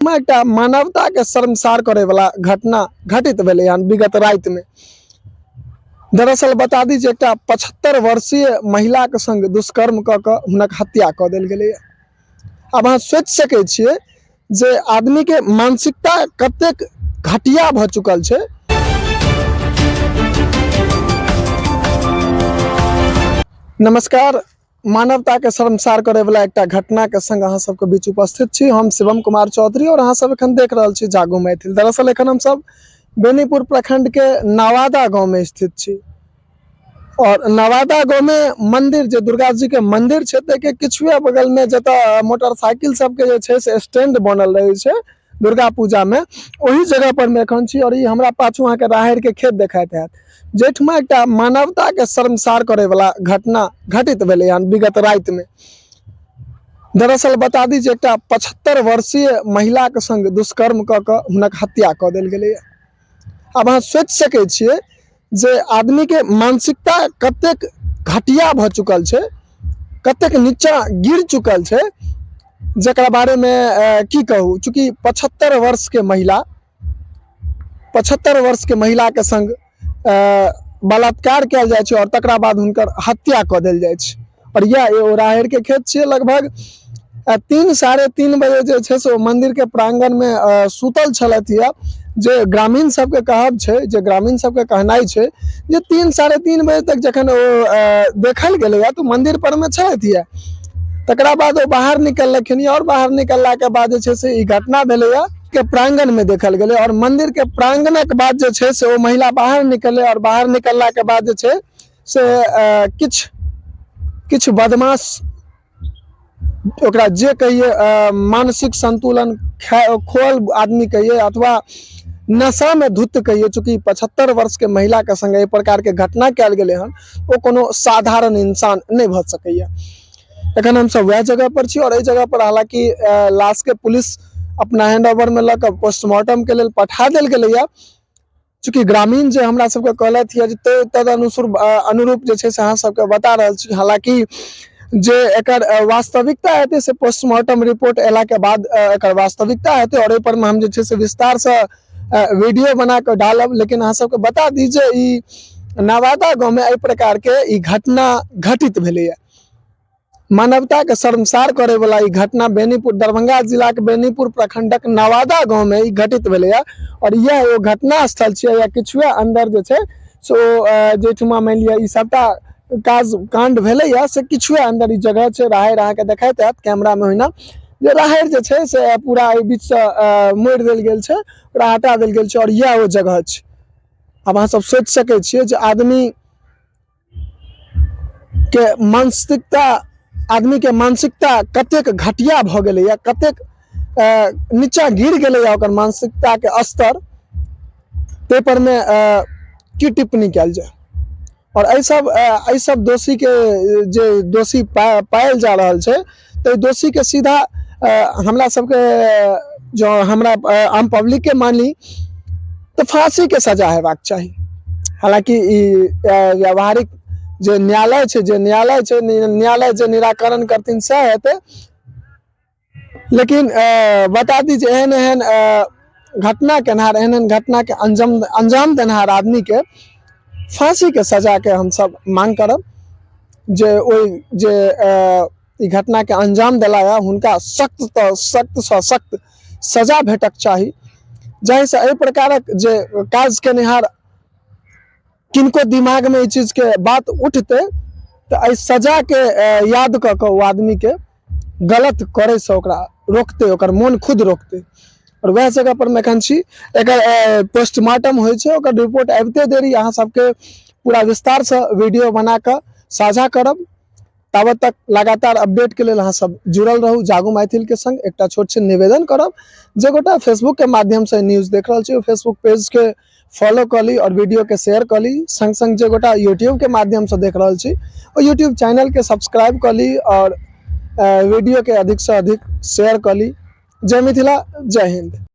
में एक मानवता के शर्मसार करे वाला घटना घटित भेलै हन विगत रात में। दरअसल बता दी जे एक 75 वर्षीय महिला के संग दुष्कर्म क के हुनक हत्या क देल गेलै। अब अहाँ सोचि सकै छियै जे आदमी के मानसिकता कतेक घटिया भ चुकल छै। नमस्कार, मानवता के शर्मसार करे वाला एक घटना के संग अहाँ सबके बीच उपस्थित छी। हम शिवम कुमार चौधरी और अहाँ सब एखन देख रहल छी जागो मैथिल। दरअसल एखन हम सब बेनीपुर प्रखंड के नवादा गांव में स्थित छी और नवादा गांव में मंदिर जे दुर्गा जी के मंदिर छै के किछुए बगल में जतऽ मोटरसाइकिल सबके जे छै से स्टैंड बनल रहे छै दुर्गा पूजा में, वही जगह पर मैं एखन छी। और ये हमरा पाछू अहाँ के राहैर के खेत देखाइत हैत जेठमा एक मानवता के शर्मसार करे वाला घटना घटित भेलै हन विगत रात में। दरअसल बता दी जे एक 75 वर्षीय महिला के संग दुष्कर्म क के हुनक हत्या क देल गेलै। अब अहाँ सोचि सकै छियै जे आदमी के मानसिकता कतेक घटिया भ चुकल छै, कतेक नीचा गिर चुकल छै, जकरा बारे में की कहूँ। चूंकि 75 वर्ष के महिला के संग बलात्कार कयल जाइ छै और तकरा बाद हुनकर हत्या क देल जाइ छै। और यह राहैर के खेत छियै। लगभग 3-3:30 बजे जे छै से मंदिर के प्रांगण में सुतल छलथि है। जे ग्रामीण सबके कहब छै, जे ग्रामीण सबके कहनाइ छै जे 3-3:30 बजे तक जखन ओ देखल गेलै तो मंदिर पर में छलथि है। तकरा बाद वो बाहर निकलखिन और बाहर निकलला के बाद जे छै से ई घटना भेलै के प्रांगण में देखल गेलै। और मंदिर के प्रांगण के बाद जे छै से वो महिला बाहर निकले और बाहर निकलला के बाद जे छै से किछ बदमाश ओकरा जे कहिए मानसिक संतुलन खोल आदमी कहिए अथवा नशा में धुत कहिए। चूंकि 75 वर्ष के महिला के संग एहि प्रकार के घटना कयल गेलै हन, वो कोनो साधारण इंसान नहीं भ सकैया। एखन हम सब वह जगह पर छी और एहि जगह पर हालांकि लाश के पुलिस अपना हैंडओवर में लग पोस्टमार्टम के लिए पठा देल गेलै। चूंकि ग्रामीण जे हमरा सबके कहलथि है तद अनुरूप जे छै से अहाँ सबके बता रहल छी। हालांकि जे एकर वास्तविकता हेतै से पोस्टमार्टम रिपोर्ट एला के बाद एकर वास्तविकता हेतै और एहि पर में हम जे छै से विस्तार से वीडियो बना के डालब। लेकिन अहाँ सबके बता दी जे ई नवादा गांव में एहि प्रकार के ई घटना घटित भेलै है। मानवता के शर्मसार करे वाला ई घटना बेनीपुर दरभंगा जिला के बेनीपुर प्रखंडक नवादा गांव में ई घटित भेलै है। और यह वो घटना स्थल छै या किछुए अंदर जे छै सो जेठमा मान लिया ई सबटा कांड भेलै है से किछुए अंदर ई जगह छै। राहैर अहाँ के देखाइत हैत कैमरा में ओहिना जे राहैर जे छै से पूरा एहि बीच से मोड़ि देल गेल छै, ओकरा हटा देल गेल छै और यह वो जगह छै। अब अहाँ सब सोचि सकै छियै जे आदमी के मानसिकता कतेक घटिया भ गेलै या कतेक नीचा गिर गेलै या ओकर मानसिकता के स्तर ते पर में की टिप्पणी कयल जाय। और एहि सब दोषी के जे दोषी पायल जा रहल छै तो दोषी के सीधा हमरा सबके जो हमरा आम पब्लिक के मानी तो फांसी के सजा हेबाक चाही। हालांकि ई व्यावहारिक जे न्यायालय जे निराकरण करथिन से हेतै। लेकिन बता दी जे एहन घटना केनहार एहन घटना के अंजाम देनहार आदमी के फांसी के सजा के हम सब मांग करब। जे ई घटना के अंजाम देला है हुनका सख्त सजा भेटक चाही, जाहि से एहि प्रकारक जे काज केनिहार किनको दिमाग में ई चीज के बात उठते तो एहि सजा के याद क के वो आदमी के गलत करे से ओकरा रोकते, ओकर मन खुद रोकते। और वह जगह पर मैं एखन छी। एकर पोस्टमार्टम होइ छै, ओकर रिपोर्ट आबिते देरी अहाँ सबके पूरा विस्तार से वीडियो बना के साझा करब। ताबत तक लगातार अपडेट के लिए अहाँ सब जुड़ल रहू जागो मैथिल के संग। एक छोट से निवेदन करब, जे गोटा फेसबुक के माध्यम से न्यूज देख रहा छी फेसबुक पेज के फॉलो कर ली और वीडियो के शेयर कर ली। संग संग जे गोटा यूट्यूब के माध्यम से देख रहा छी और यूट्यूब चैनल के सब्सक्राइब कर ली और वीडियो के अधिक से अधिक शेयर कर ली। जय मिथिला, जय हिंद।